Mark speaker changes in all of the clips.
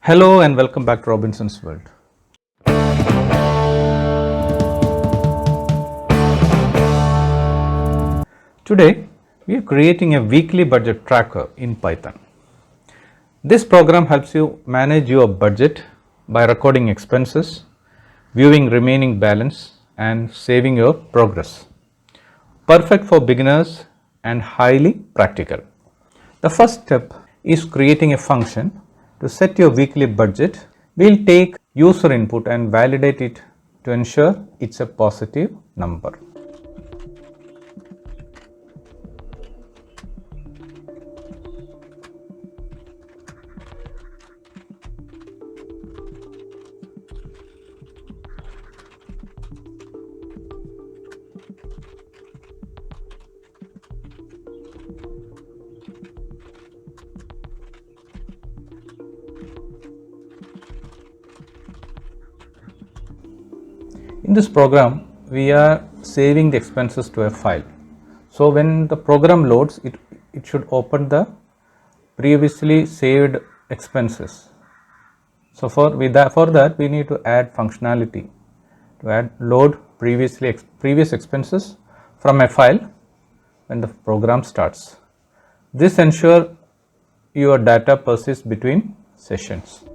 Speaker 1: Hello and welcome back to Robinson's World. Today we are creating a weekly budget tracker in Python. This program helps you manage your budget by recording expenses, viewing remaining balance and saving your progress. Perfect for beginners and highly practical. The first step is creating a function to set your weekly budget. We'll take user input and validate it to ensure it's a positive number. In this program, we are saving the expenses to a file. So when the program loads, it should open the previously saved expenses. So for that we need to add functionality to add load previous expenses from a file when the program starts. This ensures your data persists between sessions.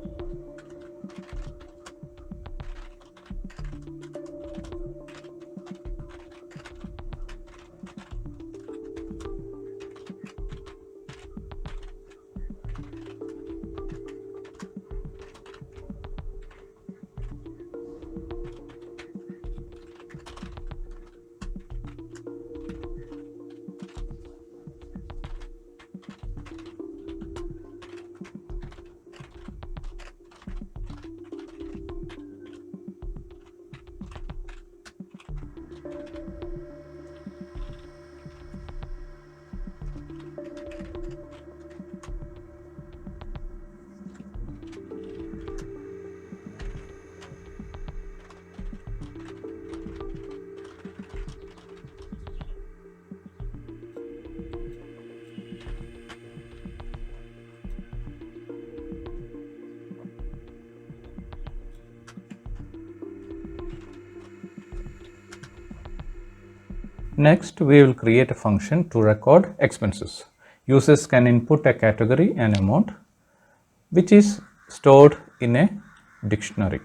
Speaker 1: Next, we will create a function to record expenses. Users can input a category and amount, which is stored in a dictionary.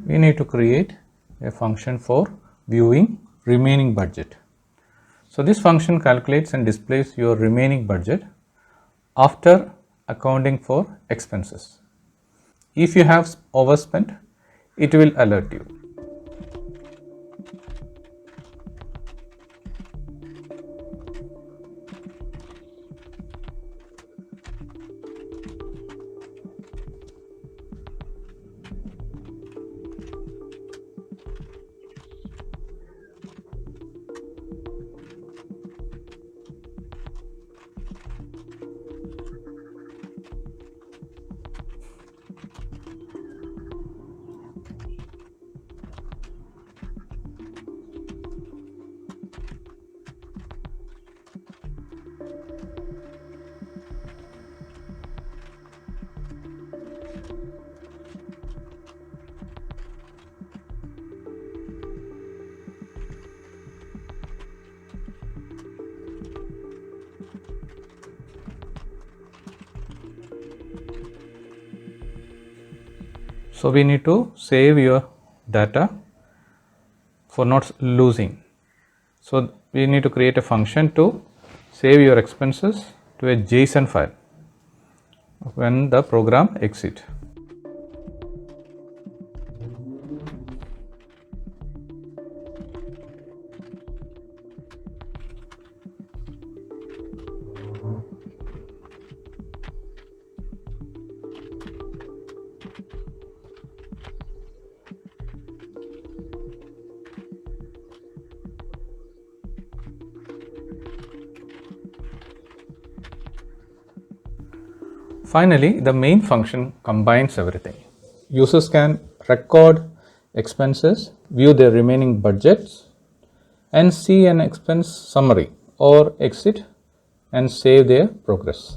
Speaker 1: We need to create a function for viewing remaining budget. So this function calculates and displays your remaining budget after accounting for expenses. If you have overspent, it will alert you. So we need to save your data for not losing. So we need to create a function to save your expenses to a JSON file when the program exits. Finally, the main function combines everything. Users can record expenses, view their remaining budgets, and see an expense summary, or exit and save their progress.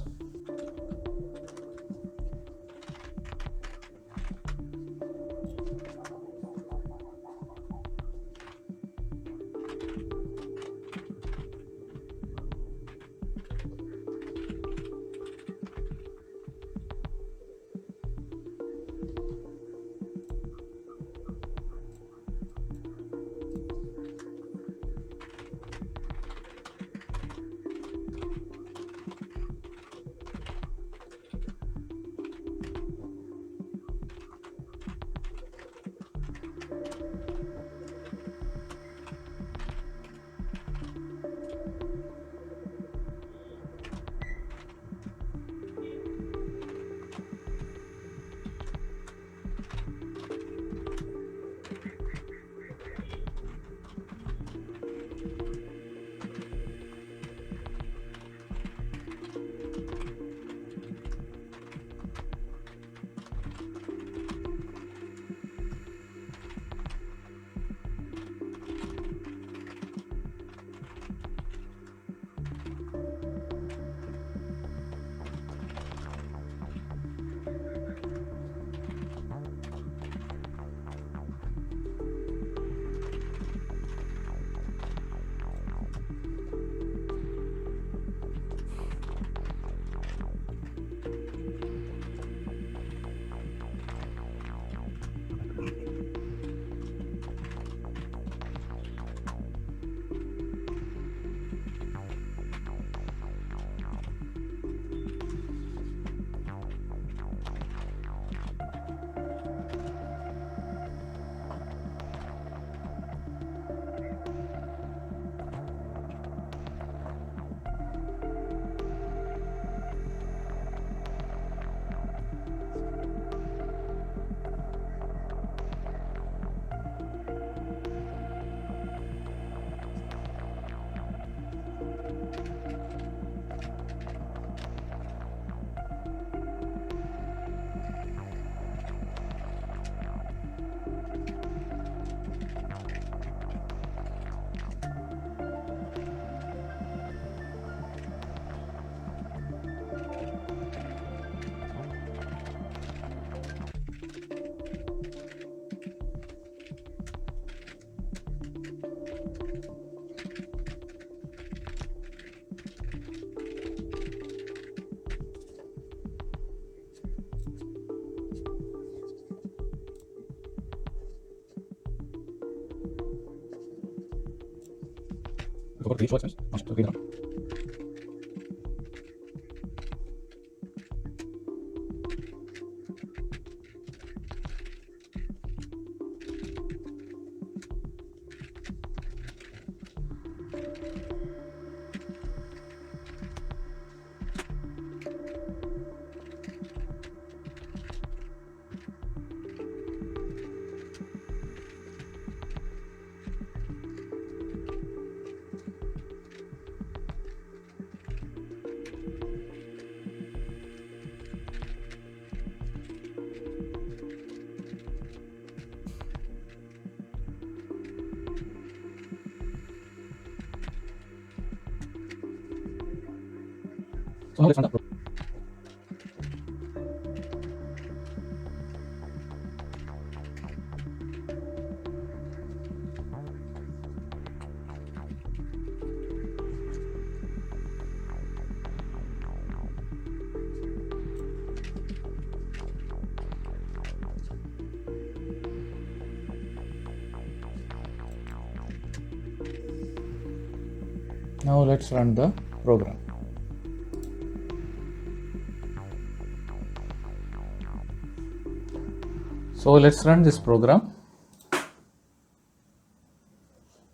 Speaker 1: So now let's run the program. Now let's run the program. So let's run this program.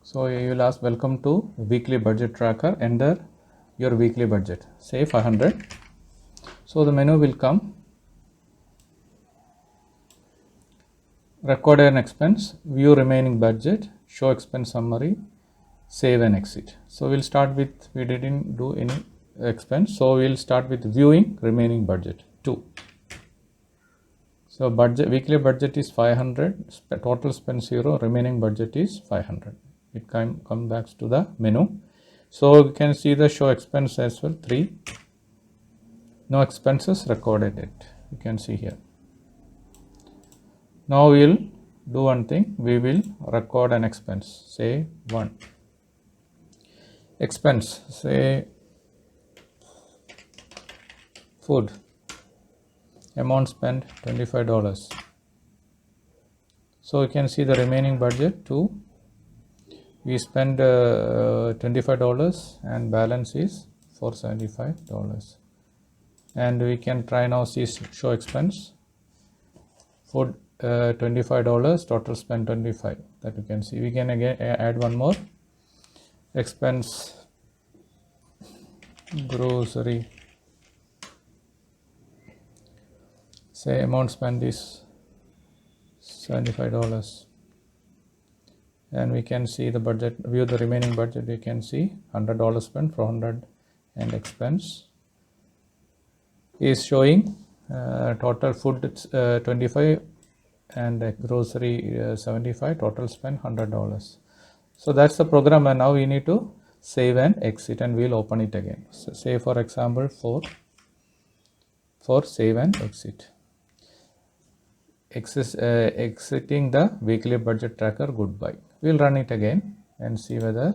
Speaker 1: So you will ask, welcome to weekly budget tracker, enter your weekly budget, say 500. So the menu will come, record an expense, view remaining budget, show expense summary, save and exit. So we'll start with, we didn't do any expense, so we'll start with viewing remaining budget 2. So budget, weekly budget is 500, total spend 0, remaining budget is 500. It come back to the menu. So we can see the show expense as well, 3. No expenses recorded yet. You can see here. Now we will do one thing. We will record an expense. Say 1. Expense. Say food. Amount spent $25. So you can see the remaining budget 2. We spend $25 and balance is $475. And we can try now see show expense. Food $25, total spend 25. That you can see. We can again add one more expense, grocery. Say amount spent is $75. And we can see the budget, view the remaining budget. We can see $100 spent, 400 and expense is showing total food 25 and grocery 75, total spend $100. So that's the program, and now we need to save and exit, and we'll open it again. So say for example for save and exit. Exiting the weekly budget tracker, goodbye. We'll run it again and see whether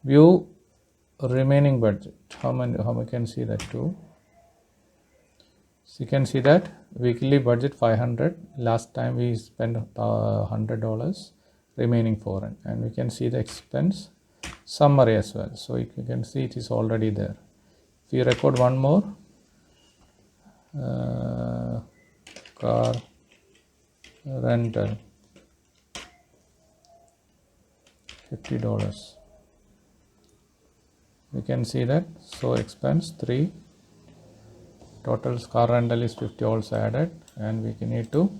Speaker 1: view remaining budget. How we can see that too. So you can see that weekly budget 500. Last time we spent $100, remaining 400, and we can see the expense summary as well. So you can see it is already there. If you record one more, car rental $50. We can see that. So expense 3, total car rental is 50 also added, and we need to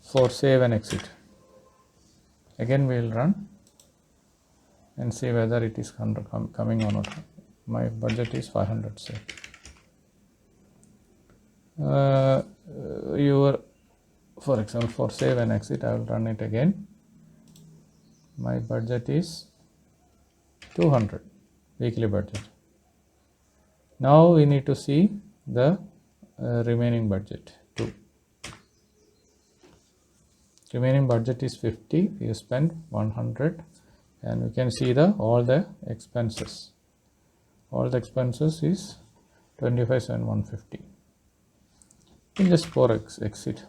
Speaker 1: for save and exit. Again we will run and see whether it is coming or not. My budget is 500. Say for example, for save and exit, I will run it again. My budget is 200, weekly budget. Now we need to see the remaining budget 2. Remaining budget is 50. You spend 100, and we can see all the expenses. All the expenses is 25,150. We'll just for exit.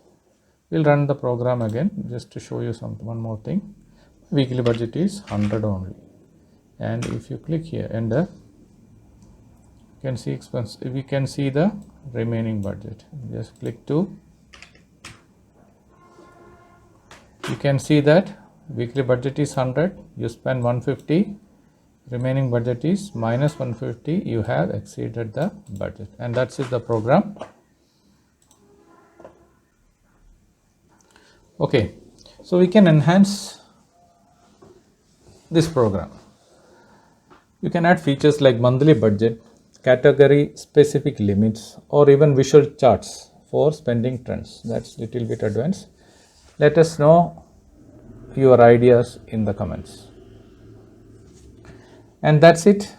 Speaker 1: We'll run the program again just to show you one more thing. Weekly budget is 100 only, and if you click here, enter, you can see expense. We can see the remaining budget. Just click to. You can see that weekly budget is 100. You spend 150. Remaining budget is minus 150. You have exceeded the budget, and that's it, the program. Okay, so we can enhance this program. You can add features like monthly budget, category specific limits, or even visual charts for spending trends. That's little bit advanced. Let us know your ideas in the comments. And that's it.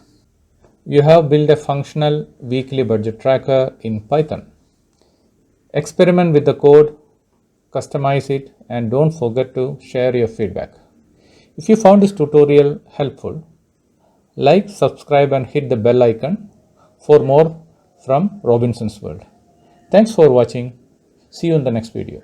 Speaker 1: You have built a functional weekly budget tracker in Python. Experiment with the code, customize it, and don't forget to share your feedback. If you found this tutorial helpful, like, subscribe, and hit the bell icon for more from Robinson's World. Thanks for watching. See you in the next video.